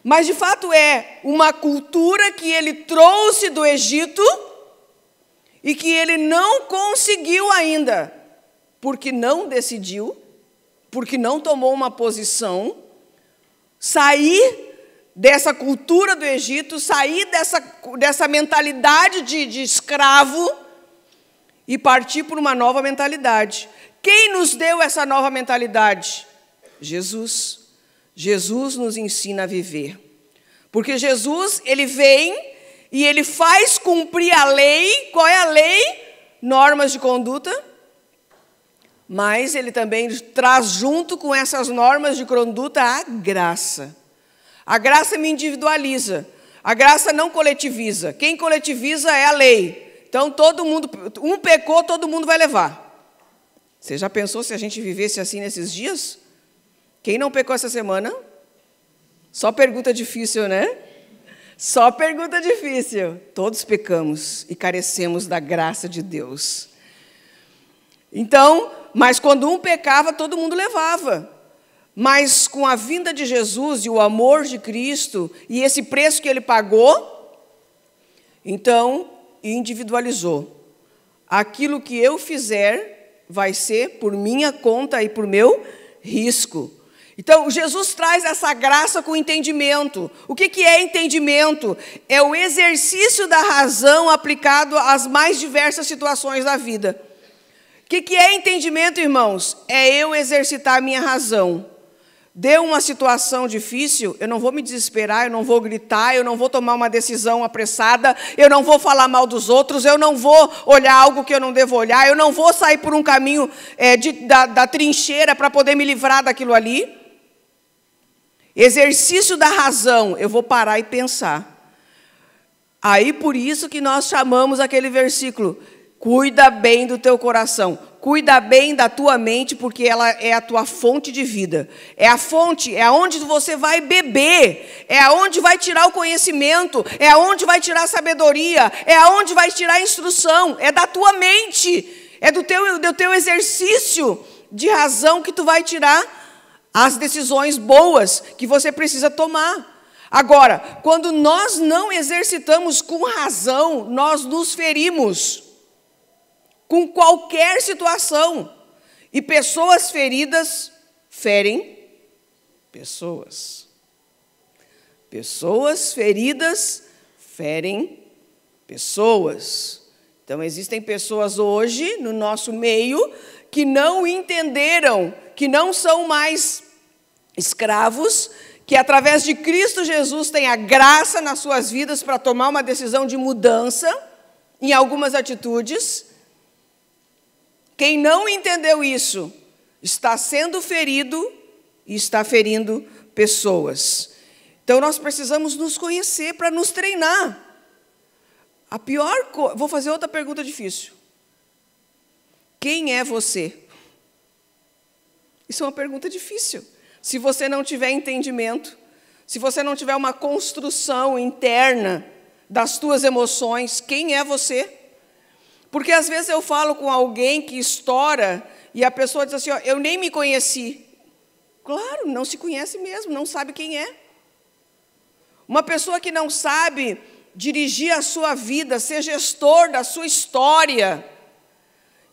Mas, de fato, é uma cultura que ele trouxe do Egito, e que ele não conseguiu ainda, porque não decidiu, porque não tomou uma posição, sair dessa cultura do Egito, sair dessa mentalidade de escravo e partir por uma nova mentalidade. Quem nos deu essa nova mentalidade? Jesus. Jesus nos ensina a viver. Porque Jesus, ele vem e ele faz cumprir a lei. Qual é a lei? Normas de conduta. Mas ele também traz junto com essas normas de conduta a graça. A graça me individualiza. A graça não coletiviza. Quem coletiviza é a lei. Então, todo mundo, um pecou, todo mundo vai levar. Você já pensou se a gente vivesse assim nesses dias? Quem não pecou essa semana, Só pergunta difícil, né? Só pergunta difícil. Todos pecamos e carecemos da graça de Deus. Então, mas quando um pecava, todo mundo levava. Mas com a vinda de Jesus e o amor de Cristo e esse preço que Ele pagou, então individualizou. Aquilo que eu fizer vai ser por minha conta e por meu risco. Então, Jesus traz essa graça com entendimento. O que é entendimento? É o exercício da razão aplicado às mais diversas situações da vida. O que é entendimento, irmãos? É eu exercitar a minha razão. Deu uma situação difícil, eu não vou me desesperar, eu não vou gritar, eu não vou tomar uma decisão apressada, eu não vou falar mal dos outros, eu não vou olhar algo que eu não devo olhar, eu não vou sair por um caminho da trincheira para poder me livrar daquilo ali. Exercício da razão, eu vou parar e pensar. Aí, por isso que nós chamamos aquele versículo, cuida bem do teu coração, cuida bem da tua mente, porque ela é a tua fonte de vida. É a fonte, é aonde você vai beber, é aonde vai tirar o conhecimento, é aonde vai tirar a sabedoria, é aonde vai tirar a instrução, é da tua mente, é do teu exercício de razão que tu vai tirar as decisões boas que você precisa tomar. Agora, quando nós não exercitamos com razão, nós nos ferimos com qualquer situação. E pessoas feridas ferem pessoas. Pessoas feridas ferem pessoas. Então, existem pessoas hoje no nosso meio que não entenderam, que não são mais escravos, que através de Cristo Jesus têm a graça nas suas vidas para tomar uma decisão de mudança em algumas atitudes. Quem não entendeu isso está sendo ferido e está ferindo pessoas. Então, nós precisamos nos conhecer para nos treinar. A pior coisa... Vou fazer outra pergunta difícil. Quem é você? Isso é uma pergunta difícil. Se você não tiver entendimento, se você não tiver uma construção interna das tuas emoções, quem é você? Porque às vezes eu falo com alguém que estoura e a pessoa diz assim, ó, eu nem me conheci. Claro, não se conhece mesmo, não sabe quem é. Uma pessoa que não sabe dirigir a sua vida, ser gestor da sua história.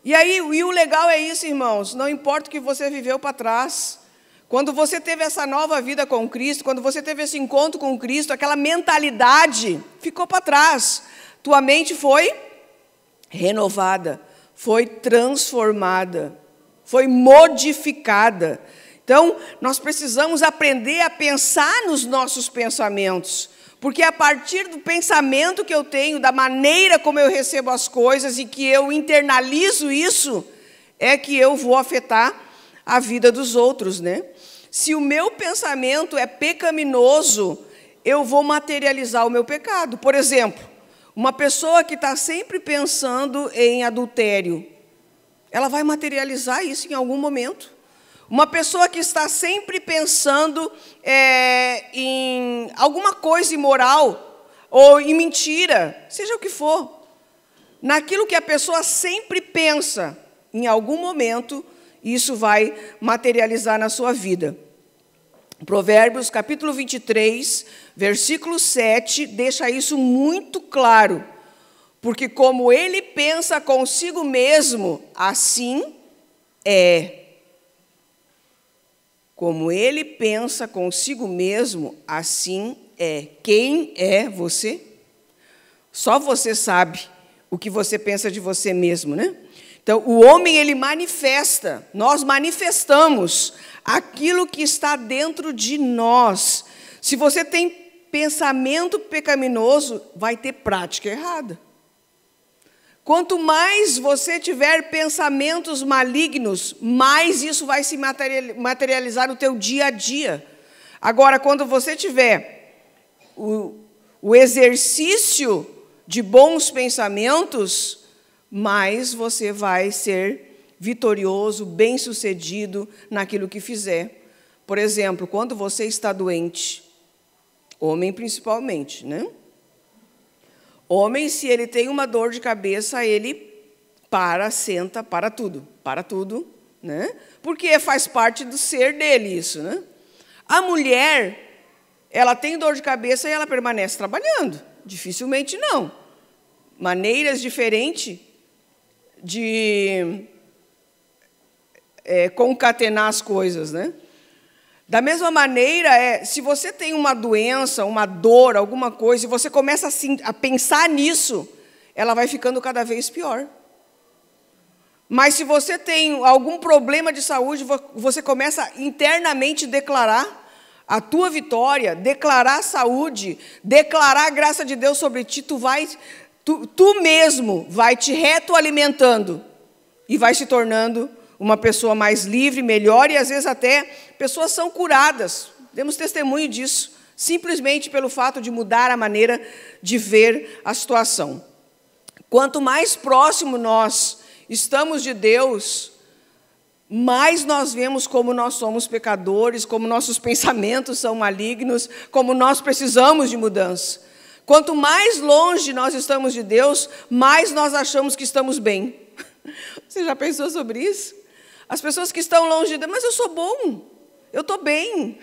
E o legal é isso, irmãos, não importa o que você viveu para trás. Quando você teve essa nova vida com Cristo, quando você teve esse encontro com Cristo, aquela mentalidade ficou para trás. Tua mente foi renovada, foi transformada, foi modificada. Então, nós precisamos aprender a pensar nos nossos pensamentos, porque a partir do pensamento que eu tenho, da maneira como eu recebo as coisas e que eu internalizo isso, é que eu vou afetar a vida dos outros, né? Se o meu pensamento é pecaminoso, eu vou materializar o meu pecado. Por exemplo, uma pessoa que está sempre pensando em adultério, ela vai materializar isso em algum momento. Uma pessoa que está sempre pensando em alguma coisa imoral, ou em mentira, seja o que for, naquilo que a pessoa sempre pensa, em algum momento, isso vai materializar na sua vida. Provérbios, capítulo 23, versículo 7, deixa isso muito claro. Porque como ele pensa consigo mesmo, assim é. Como ele pensa consigo mesmo, assim é. Quem é você? Só você sabe o que você pensa de você mesmo, né? Então, o homem, ele manifesta, nós manifestamos aquilo que está dentro de nós. Se você tem pensamento pecaminoso, vai ter prática errada. Quanto mais você tiver pensamentos malignos, mais isso vai se materializar no teu dia a dia. Agora, quando você tiver o exercício de bons pensamentos, mais você vai ser vitorioso, bem-sucedido naquilo que fizer. Por exemplo, quando você está doente, Homem principalmente, né? Homem, se ele tem uma dor de cabeça, ele senta, para tudo, né? Porque faz parte do ser dele isso, né? A mulher, ela tem dor de cabeça e ela permanece trabalhando. Dificilmente não. Maneiras diferentes de concatenar as coisas, né? Da mesma maneira, se você tem uma doença, uma dor, alguma coisa, e você começa assim, a pensar nisso, ela vai ficando cada vez pior. Mas se você tem algum problema de saúde, você começa a internamente declarar a tua vitória, declarar a saúde, declarar a graça de Deus sobre ti, tu mesmo vai te retroalimentando e vai se tornando uma pessoa mais livre, melhor, e às vezes até pessoas são curadas. Temos testemunho disso, simplesmente pelo fato de mudar a maneira de ver a situação. Quanto mais próximo nós estamos de Deus, mais nós vemos como nós somos pecadores, como nossos pensamentos são malignos, como nós precisamos de mudança. Quanto mais longe nós estamos de Deus, mais nós achamos que estamos bem. Você já pensou sobre isso? As pessoas que estão longe de Deus, mas eu sou bom, eu estou bem.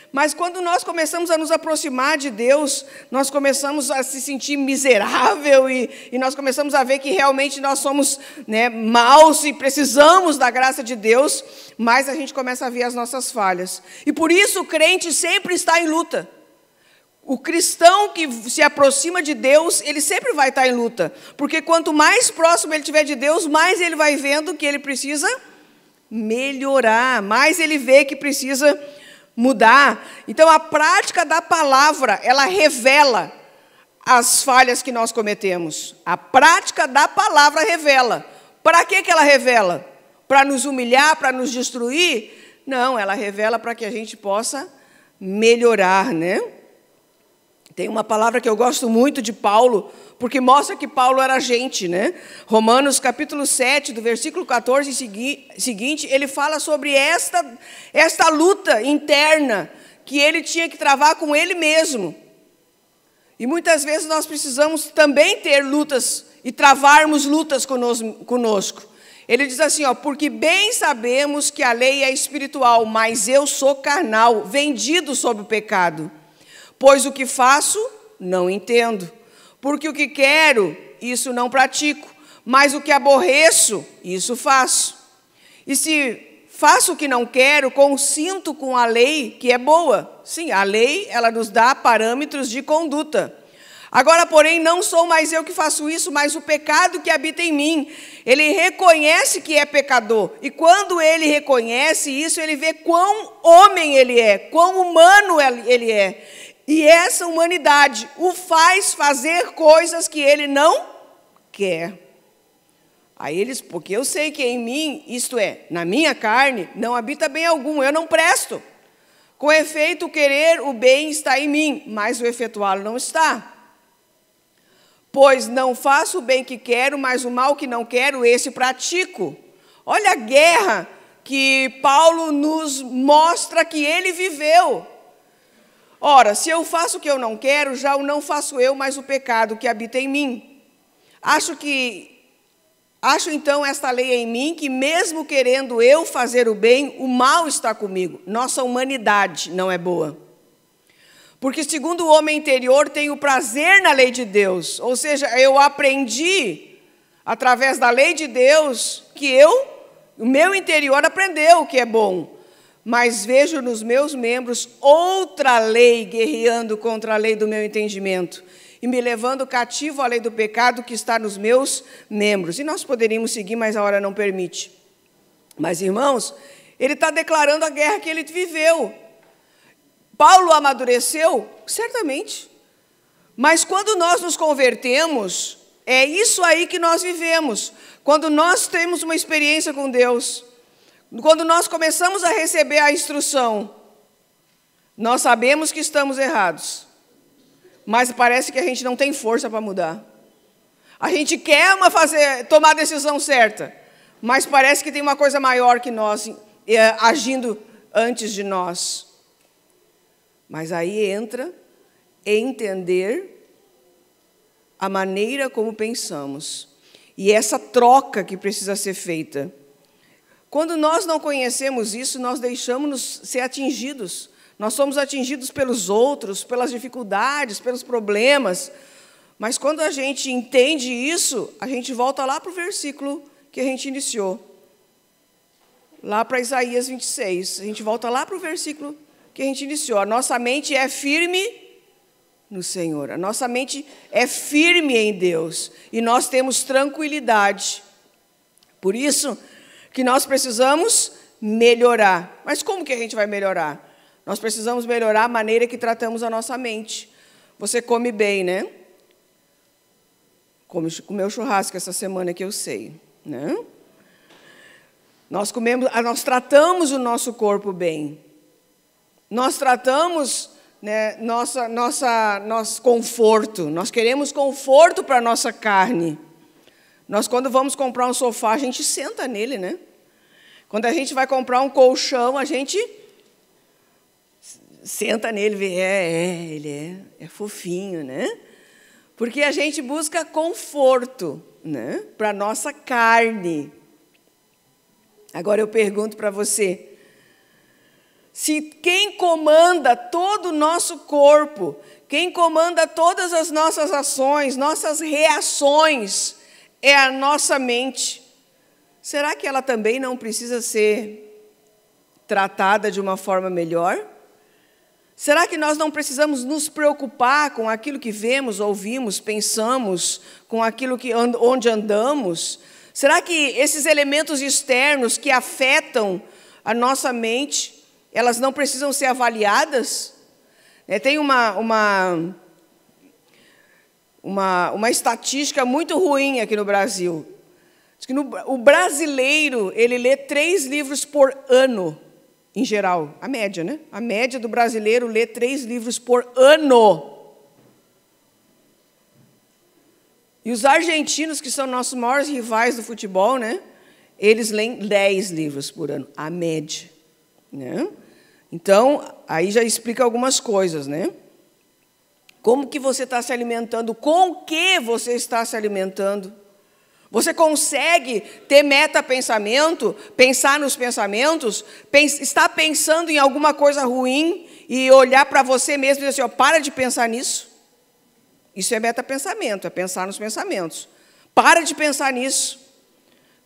Mas quando nós começamos a nos aproximar de Deus, nós começamos a se sentir miserável e nós começamos a ver que realmente nós somos, né, maus e precisamos da graça de Deus, mas a gente começa a ver as nossas falhas. E por isso o crente sempre está em luta. O cristão que se aproxima de Deus, ele sempre vai estar em luta. Porque quanto mais próximo ele estiver de Deus, mais ele vai vendo que ele precisa melhorar, mais ele vê que precisa mudar. Então, a prática da palavra, ela revela as falhas que nós cometemos. A prática da palavra revela. Para que ela revela? Para nos humilhar, para nos destruir? Não, ela revela para que a gente possa melhorar, né? Tem uma palavra que eu gosto muito de Paulo, porque mostra que Paulo era gente, né? Romanos capítulo 7, do versículo 14 seguinte, ele fala sobre esta luta interna que ele tinha que travar com ele mesmo. E muitas vezes nós precisamos também ter lutas e travarmos lutas conosco. Ele diz assim, porque bem sabemos que a lei é espiritual, mas eu sou carnal, vendido sob o pecado. Pois o que faço, não entendo. Porque o que quero, isso não pratico. Mas o que aborreço, isso faço. E se faço o que não quero, consinto com a lei que é boa. Sim, a lei, ela nos dá parâmetros de conduta. Agora, porém, não sou mais eu que faço isso, mas o pecado que habita em mim. Ele reconhece que é pecador. E quando ele reconhece isso, ele vê quão homem ele é, quão humano ele é. E essa humanidade o faz fazer coisas que ele não quer. Aí eles, porque eu sei que em mim, isto é, na minha carne, não habita bem algum, eu não presto. Com efeito, o querer o bem está em mim, mas o efetuá-lo não está. Pois não faço o bem que quero, mas o mal que não quero, esse pratico. Olha a guerra que Paulo nos mostra que ele viveu. Ora, se eu faço o que eu não quero, já o não faço eu, mas o pecado que habita em mim. Acho então esta lei em mim, que mesmo querendo eu fazer o bem, o mal está comigo. Nossa humanidade não é boa. Porque segundo o homem interior, tenho prazer na lei de Deus. Ou seja, eu aprendi, através da lei de Deus, que o meu interior aprendeu o que é bom. Mas vejo nos meus membros outra lei guerreando contra a lei do meu entendimento e me levando cativo à lei do pecado que está nos meus membros. E nós poderíamos seguir, mas a hora não permite. Mas, irmãos, ele está declarando a guerra que ele viveu. Paulo amadureceu? Certamente. Mas quando nós nos convertemos, é isso aí que nós vivemos. Quando nós temos uma experiência com Deus, quando nós começamos a receber a instrução, nós sabemos que estamos errados, mas parece que a gente não tem força para mudar. A gente quer tomar a decisão certa, mas parece que tem uma coisa maior que nós, agindo antes de nós. Mas aí entra entender a maneira como pensamos. E essa troca que precisa ser feita. Quando nós não conhecemos isso, nós deixamos-nos ser atingidos. Nós somos atingidos pelos outros, pelas dificuldades, pelos problemas. Mas quando a gente entende isso, a gente volta lá para o versículo que a gente iniciou. Lá para Isaías 26. A gente volta lá para o versículo que a gente iniciou. A nossa mente é firme no Senhor. A nossa mente é firme em Deus. E nós temos tranquilidade. Por isso que nós precisamos melhorar. Mas como que a gente vai melhorar? Nós precisamos melhorar a maneira que tratamos a nossa mente. Você come bem, né? Comeu churrasco essa semana que eu sei, né? Nós tratamos o nosso corpo bem. Nós tratamos, né, nosso conforto. Nós queremos conforto para a nossa carne. Nós, quando vamos comprar um sofá, a gente senta nele, né? Quando a gente vai comprar um colchão, a gente senta nele, vê, ele é fofinho, né? Porque a gente busca conforto, né, para a nossa carne. Agora eu pergunto para você, se quem comanda todo o nosso corpo, quem comanda todas as nossas ações, nossas reações, é a nossa mente, será que ela também não precisa ser tratada de uma forma melhor? Será que nós não precisamos nos preocupar com aquilo que vemos, ouvimos, pensamos, com aquilo onde andamos? Será que esses elementos externos que afetam a nossa mente, elas não precisam ser avaliadas? Tem uma estatística muito ruim aqui no Brasil. Diz que o brasileiro, ele lê 3 livros por ano, em geral. A média, né? A média do brasileiro lê 3 livros por ano. E os argentinos, que são nossos maiores rivais do futebol, né? Eles leem 10 livros por ano, a média, né? Então, aí já explica algumas coisas, né? Como que você está se alimentando? Com o que você está se alimentando? Você consegue ter metapensamento, pensar nos pensamentos, estar pensando em alguma coisa ruim e olhar para você mesmo e dizer assim, para de pensar nisso? Isso é metapensamento, é pensar nos pensamentos. Para de pensar nisso.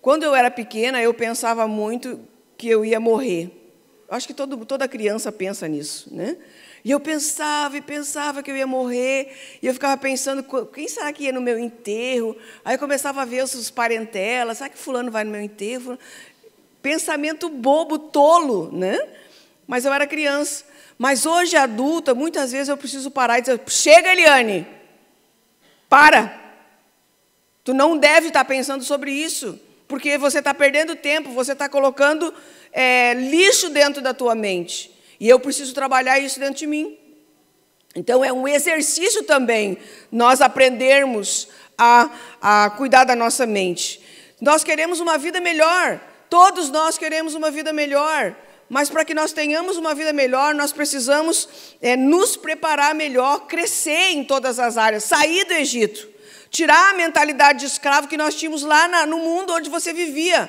Quando eu era pequena, eu pensava muito que eu ia morrer. Acho que toda criança pensa nisso, né? E eu pensava e pensava que eu ia morrer, e eu ficava pensando, quem será que ia no meu enterro? Aí eu começava a ver os parentelas, será que fulano vai no meu enterro? Pensamento bobo, tolo, né? Mas eu era criança. Mas hoje, adulta, muitas vezes eu preciso parar e dizer, chega, Eliane, para! Tu não deve estar pensando sobre isso, porque você está perdendo tempo, você está colocando lixo dentro da tua mente. E eu preciso trabalhar isso dentro de mim. Então, é um exercício também nós aprendermos a cuidar da nossa mente. Nós queremos uma vida melhor. Todos nós queremos uma vida melhor. Mas para que nós tenhamos uma vida melhor, nós precisamos nos preparar melhor, crescer em todas as áreas, sair do Egito, tirar a mentalidade de escravo que nós tínhamos lá no mundo onde você vivia.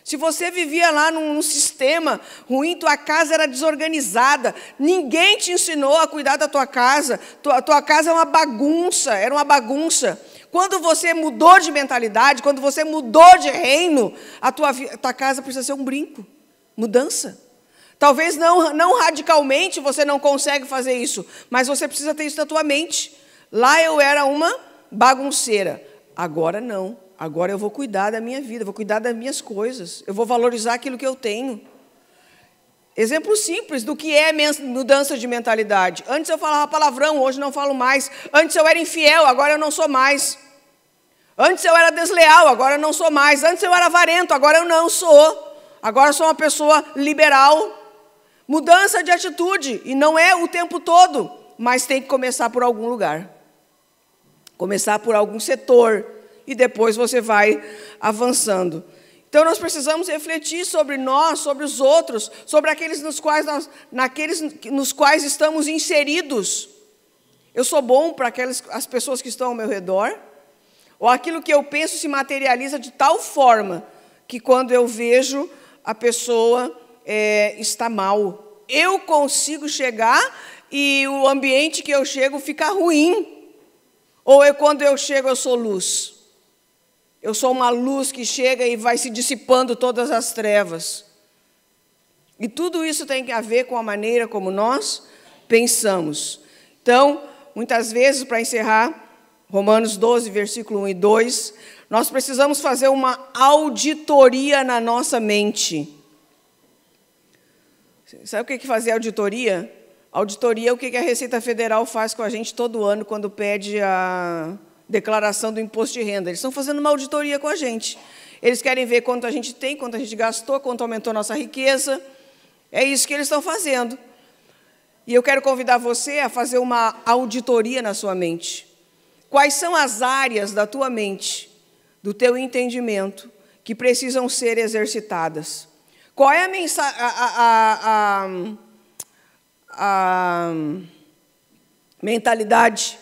Se você vivia lá num sistema ruim, tua casa era desorganizada, ninguém te ensinou a cuidar da tua casa, tua casa é uma bagunça, era uma bagunça. Quando você mudou de mentalidade, quando você mudou de reino, a tua casa precisa ser um brinco, mudança. Talvez não radicalmente você não consegue fazer isso, mas você precisa ter isso na tua mente. Lá eu era uma bagunceira, agora não. Agora eu vou cuidar da minha vida, vou cuidar das minhas coisas, eu vou valorizar aquilo que eu tenho. Exemplo simples do que é mudança de mentalidade. Antes eu falava palavrão, hoje não falo mais. Antes eu era infiel, agora eu não sou mais. Antes eu era desleal, agora eu não sou mais. Antes eu era avarento, agora eu não sou. Agora eu sou uma pessoa liberal. Mudança de atitude, e não é o tempo todo, mas tem que começar por algum lugar. Começar por algum setor. E depois você vai avançando. Então, nós precisamos refletir sobre nós, sobre os outros, sobre aqueles naqueles nos quais estamos inseridos. Eu sou bom para as pessoas que estão ao meu redor? Ou aquilo que eu penso se materializa de tal forma que quando eu vejo a pessoa está mal, eu consigo chegar e o ambiente que eu chego fica ruim? Ou quando eu chego eu sou luz? Eu sou uma luz que chega e vai se dissipando todas as trevas. E tudo isso tem a ver com a maneira como nós pensamos. Então, muitas vezes, para encerrar, Romanos 12, versículo 1 e 2, nós precisamos fazer uma auditoria na nossa mente. Sabe o que é fazer auditoria? Auditoria é o que a Receita Federal faz com a gente todo ano, quando pede a declaração do imposto de renda. Eles estão fazendo uma auditoria com a gente. Eles querem ver quanto a gente tem, quanto a gente gastou, quanto aumentou a nossa riqueza. É isso que eles estão fazendo. E eu quero convidar você a fazer uma auditoria na sua mente. Quais são as áreas da tua mente, do teu entendimento, que precisam ser exercitadas? Qual é a mentalidade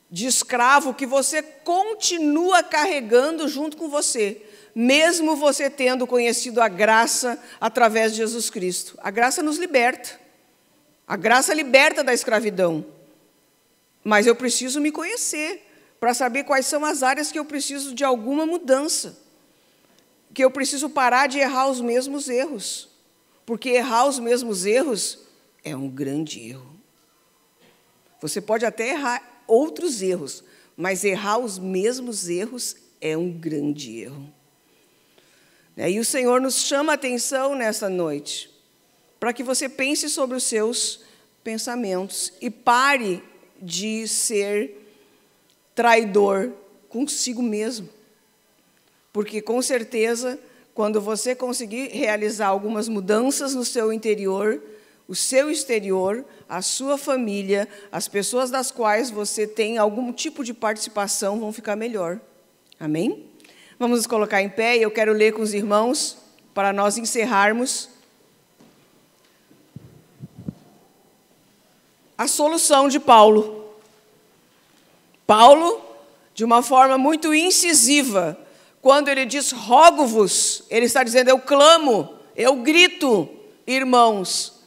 de escravo que você continua carregando junto com você, mesmo você tendo conhecido a graça através de Jesus Cristo? A graça nos liberta. A graça liberta da escravidão. Mas eu preciso me conhecer para saber quais são as áreas que eu preciso de alguma mudança. Que eu preciso parar de errar os mesmos erros. Porque errar os mesmos erros é um grande erro. Você pode até errar outros erros, mas errar os mesmos erros é um grande erro. E o Senhor nos chama a atenção nessa noite, para que você pense sobre os seus pensamentos e pare de ser traidor consigo mesmo. Porque, com certeza, quando você conseguir realizar algumas mudanças no seu interior, o seu exterior, a sua família, as pessoas das quais você tem algum tipo de participação vão ficar melhor. Amém? Vamos nos colocar em pé e eu quero ler com os irmãos para nós encerrarmos a solução de Paulo. Paulo, de uma forma muito incisiva, quando ele diz rogo-vos, ele está dizendo eu clamo, eu grito, irmãos,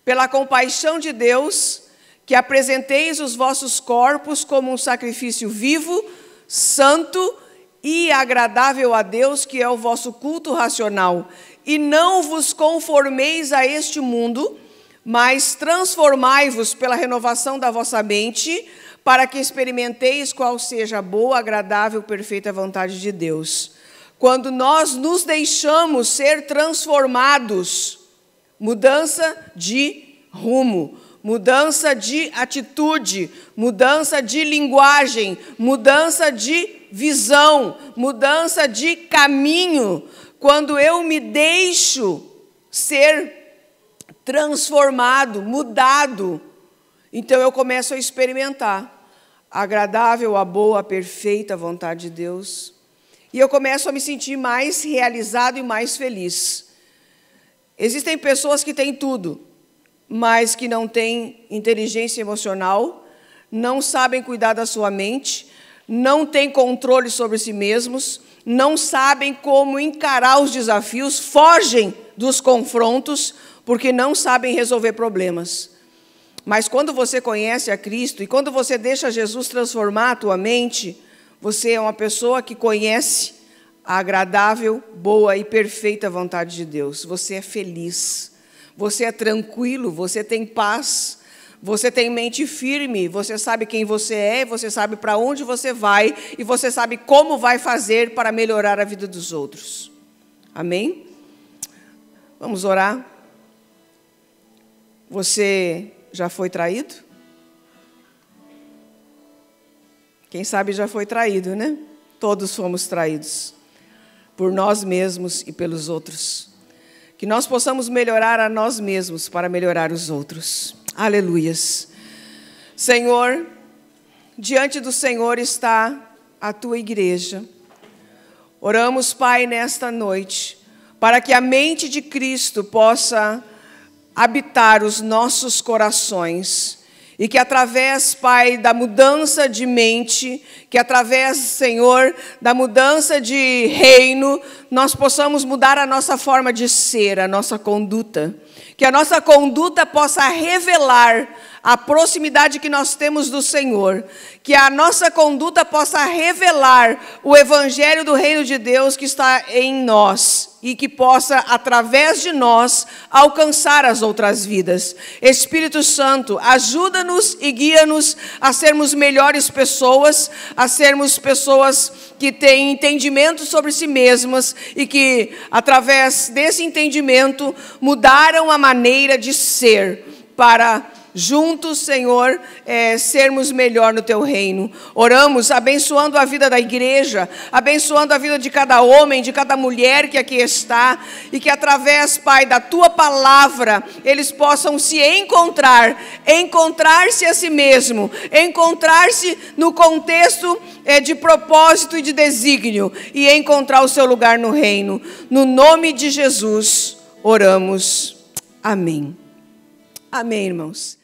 pela compaixão de Deus, que apresenteis os vossos corpos como um sacrifício vivo, santo e agradável a Deus, que é o vosso culto racional. E não vos conformeis a este mundo, mas transformai-vos pela renovação da vossa mente, para que experimenteis qual seja a boa, agradável, perfeita vontade de Deus. Quando nós nos deixamos ser transformados, mudança de rumo, mudança de atitude, mudança de linguagem, mudança de visão, mudança de caminho. Quando eu me deixo ser transformado, mudado, então eu começo a experimentar a agradável, a boa, a perfeita vontade de Deus. E eu começo a me sentir mais realizado e mais feliz. Existem pessoas que têm tudo, mas que não têm inteligência emocional, não sabem cuidar da sua mente, não têm controle sobre si mesmos, não sabem como encarar os desafios, fogem dos confrontos, porque não sabem resolver problemas. Mas quando você conhece a Cristo e quando você deixa Jesus transformar a tua mente, você é uma pessoa que conhece a agradável, boa e perfeita vontade de Deus. Você é feliz, você é tranquilo, você tem paz, você tem mente firme, você sabe quem você é, você sabe para onde você vai e você sabe como vai fazer para melhorar a vida dos outros. Amém? Vamos orar. Você já foi traído? Quem sabe já foi traído, né? Todos fomos traídos por nós mesmos e pelos outros. Que nós possamos melhorar a nós mesmos para melhorar os outros. Aleluias. Senhor, diante do Senhor está a tua igreja. Oramos, Pai, nesta noite, para que a mente de Cristo possa habitar os nossos corações. E que através, Pai, da mudança de mente, que através, Senhor, da mudança de reino, nós possamos mudar a nossa forma de ser, a nossa conduta. Que a nossa conduta possa revelar a proximidade que nós temos do Senhor. Que a nossa conduta possa revelar o Evangelho do Reino de Deus que está em nós. E que possa, através de nós, alcançar as outras vidas. Espírito Santo, ajuda-nos e guia-nos a sermos melhores pessoas, a sermos pessoas que têm entendimento sobre si mesmas e que, através desse entendimento, mudaram a maneira de ser para juntos, Senhor, sermos melhor no Teu reino. Oramos abençoando a vida da igreja, abençoando a vida de cada homem, de cada mulher que aqui está, e que através, Pai, da Tua palavra, eles possam se encontrar-se a si mesmo, encontrar-se no contexto de propósito e de desígnio, e encontrar o seu lugar no reino. No nome de Jesus, oramos. Amém. Amém, irmãos.